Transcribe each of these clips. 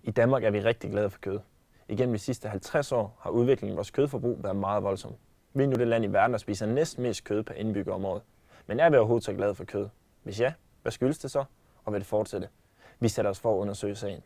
I Danmark er vi rigtig glade for kød. Igennem de sidste 50 år har udviklingen af vores kødforbrug været meget voldsom. Vi er nu det land i verden, der spiser næsten mest kød per indbygger om året. Men er vi overhovedet så glade for kød? Hvis ja, hvad skyldes det så, og vil det fortsætte? Vi sætter os for at undersøge sagen.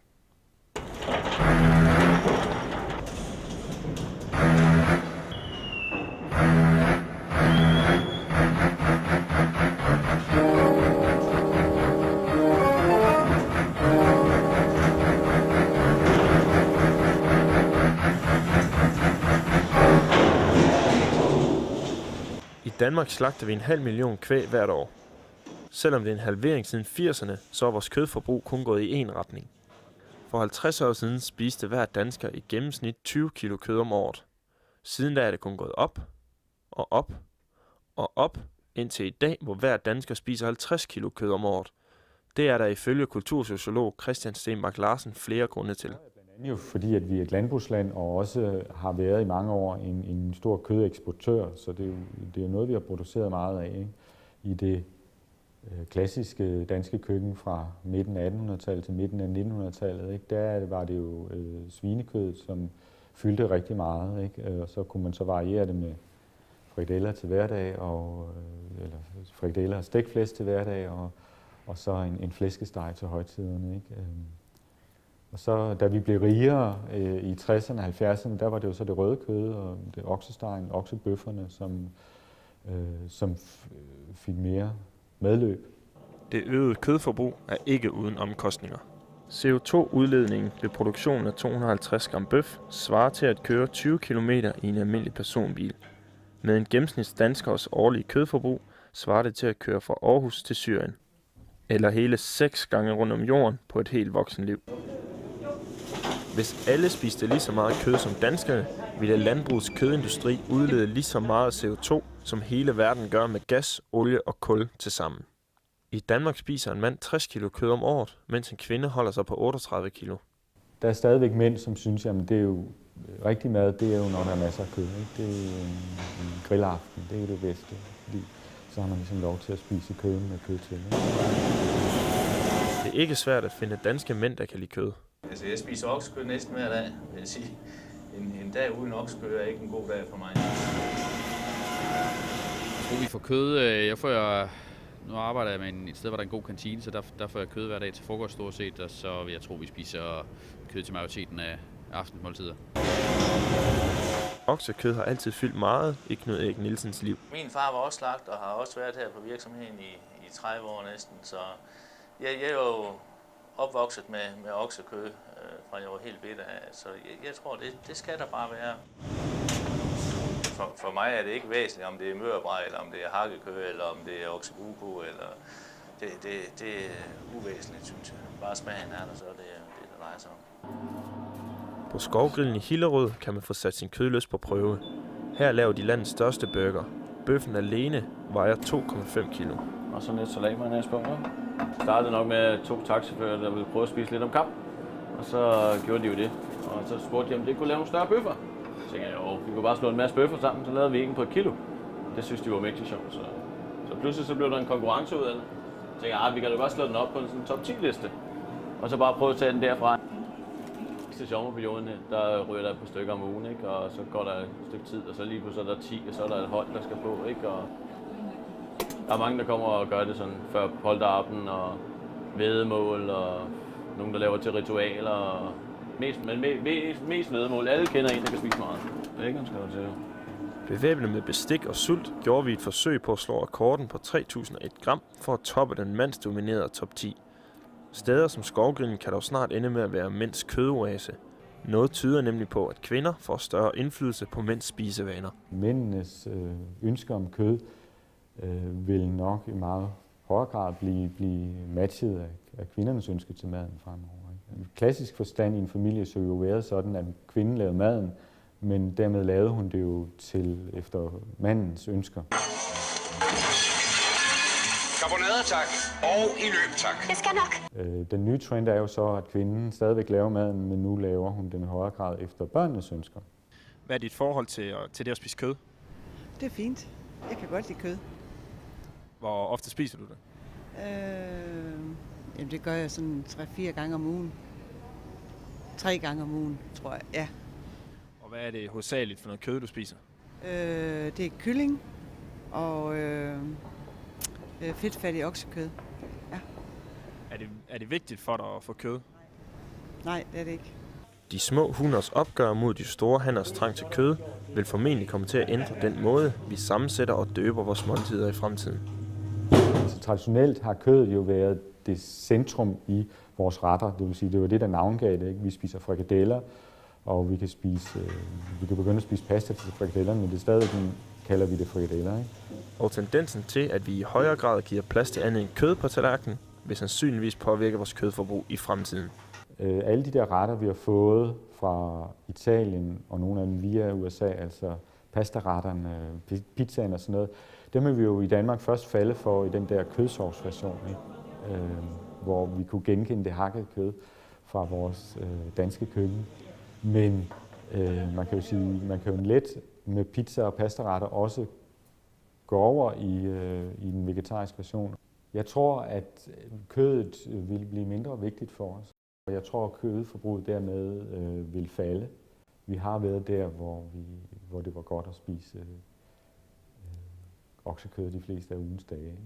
I Danmark slagter vi 500.000 kvæg hvert år. Selvom det er en halvering siden 80'erne, så er vores kødforbrug kun gået i én retning. For 50 år siden spiste hver dansker i gennemsnit 20 kilo kød om året. Siden da er det kun gået op og op og op, indtil i dag, hvor hver dansker spiser 50 kilo kød om året. Det er der ifølge kultursociolog Christian Stenbak Larsen flere grunde til. Jo fordi at vi er et landbrugsland og også har været i mange år en stor kødeksportør, så det er jo noget, vi har produceret meget af, ikke? I det klassiske danske køkken fra midten af 1800-tallet til midten af 1900-tallet, ikke? Der var det jo svinekød, som fyldte rigtig meget, ikke? Og så kunne man så variere det med frikadeller til hverdag, eller frikadeller og stegflæsk til hverdag, og så en flæskesteg til højtiderne, ikke? Og så da vi blev rigere i 60'erne og 70'erne, der var det jo så det røde kød og det oksestegen, oksebøfferne, som fik mere medløb. Det øgede kødforbrug er ikke uden omkostninger. CO2-udledningen ved produktionen af 250 gram bøf svarer til at køre 20 km i en almindelig personbil. Med en gennemsnitsdanskers årlige kødforbrug svarer det til at køre fra Aarhus til Syrien. Eller hele 6 gange rundt om jorden på et helt voksenliv. Hvis alle spiste lige så meget kød som danskerne, ville landbrugets kødindustri udlede lige så meget CO2, som hele verden gør med gas, olie og kul til sammen. I Danmark spiser en mand 60 kilo kød om året, mens en kvinde holder sig på 38 kilo. Der er stadigvæk mænd, som synes, at det er jo rigtig mad, det er jo, når der er masser af kød, ikke? Det er jo en grillaften, det er jo det bedste, fordi så har man ligesom lov til at spise kød med kød til. Ikke? Det er ikke svært at finde danske mænd, der kan lide kød. Altså, jeg spiser oksekød næsten hver dag, vil jeg sige. En dag uden oksekød er ikke en god dag for mig. Jeg tror, vi får kød. Nu arbejder jeg med et sted, hvor der er en god kantine, så der får jeg kød hver dag til frokost stort set, og så vil jeg tro, vi spiser kød til majoriteten af aftensmåltider. Oksekød har altid fyldt meget i Knud Erik Nielsens liv. Min far var også slagt og har også været her på virksomheden i 30 år næsten, så jeg er jo opvokset med oksekød, fra jeg var helt bitter af, så jeg tror, det skal der bare være. For mig er det ikke væsentligt, om det er mørbræd, eller om det er hakkekød, eller om det er oksebuko, eller det er uvæsentligt, synes jeg. Bare smagen er der, så det er det, der drejer sig om. På Skovgrillen i Hillerød kan man få sat sin kødlyst på prøve. Her laver de landets største burger. Bøffen alene vejer 2,5 kilo. Og så lidt salatmayonnaise på. Startede nok med 2 taxichauffører, der ville prøve at spise lidt om kap. Og så gjorde de jo det. Og så spurgte de, om det kunne lave nogle større bøffer. Så tænkte jeg, jo, vi kunne bare slå en masse bøffer sammen, så lavede vi en på 1 kilo. Det synes de var mægtig sjovt. Så pludselig så blev der en konkurrence ud af det. Så tænkte jeg, vi kan da godt slå den op på en sådan top 10-liste. Og så bare prøve at tage den derfra. Til sommerperioden, der ryger der et par stykker om ugen, ikke? Og så går der et stykke tid, og så lige pludselig er der 10, og så er der et hold, der skal på, ikke? Og der er mange, der kommer og gør det sådan før polterappen og væddemål, og nogen, der laver til ritualer, og mest væddemål. Alle kender en, der kan spise meget. Bacon skal der til. Bevæbnet med bestik og sult gjorde vi et forsøg på at slå rekorden på 3001 gram for at toppe den mandsdominerede top 10. Steder som Skovgrillen kan dog snart ende med at være mænds kødoase. Noget tyder nemlig på, at kvinder får større indflydelse på mænds spisevaner. Mændenes ønsker om kød vil nok i meget højere grad blive matchet af kvindernes ønsker til maden fremover. I klassisk forstand i en familie så jo været sådan, at kvinden lavede maden, men dermed lavede hun det jo efter mandens ønsker. Karbonader, tak. Og i løb, tak. Det skal nok. Den nye trend er jo så, at kvinden stadigvæk laver maden, men nu laver hun den i højere grad efter børnenes ønsker. Hvad er dit forhold til det at spise kød? Det er fint. Jeg kan godt lide kød. Hvor ofte spiser du det? Jamen det gør jeg sådan 3-4 gange om ugen. 3 gange om ugen, tror jeg. Ja. Og hvad er det hovedsageligt for noget kød, du spiser? Det er kylling og fedtfattig oksekød. Ja. Er det vigtigt for dig at få kød? Nej, det er det ikke. De små hunders opgør mod de store hanners trang til kød vil formentlig komme til at ændre den måde, vi sammensætter og døber vores måltider i fremtiden. Så traditionelt har kødet jo været det centrum i vores retter. Det vil sige, det var det, der navngav det. Ikke? Vi spiser frikadeller, og vi kan begynde at spise pasta til frikadellerne, men det er stadig, kalder vi det frikadeller. Ikke? Og tendensen til, at vi i højere grad giver plads til andet end kød på tallerkenen, vil sandsynligvis påvirke vores kødforbrug i fremtiden. Alle de der retter, vi har fået fra Italien og nogle af dem via USA, altså pastaretterne, pizzaen og sådan noget, dem vil vi jo i Danmark først falde for i den der kødsovsversion, hvor vi kunne genkende det hakkede kød fra vores danske køkken. Men man kan jo sige, man kan jo let med pizza og pastaretter også gå over i den vegetariske version. Jeg tror, at kødet vil blive mindre vigtigt for os. Og jeg tror, at kødforbruget dermed vil falde. Vi har været der, hvor det var godt at spise oksekød de fleste af ugens dage.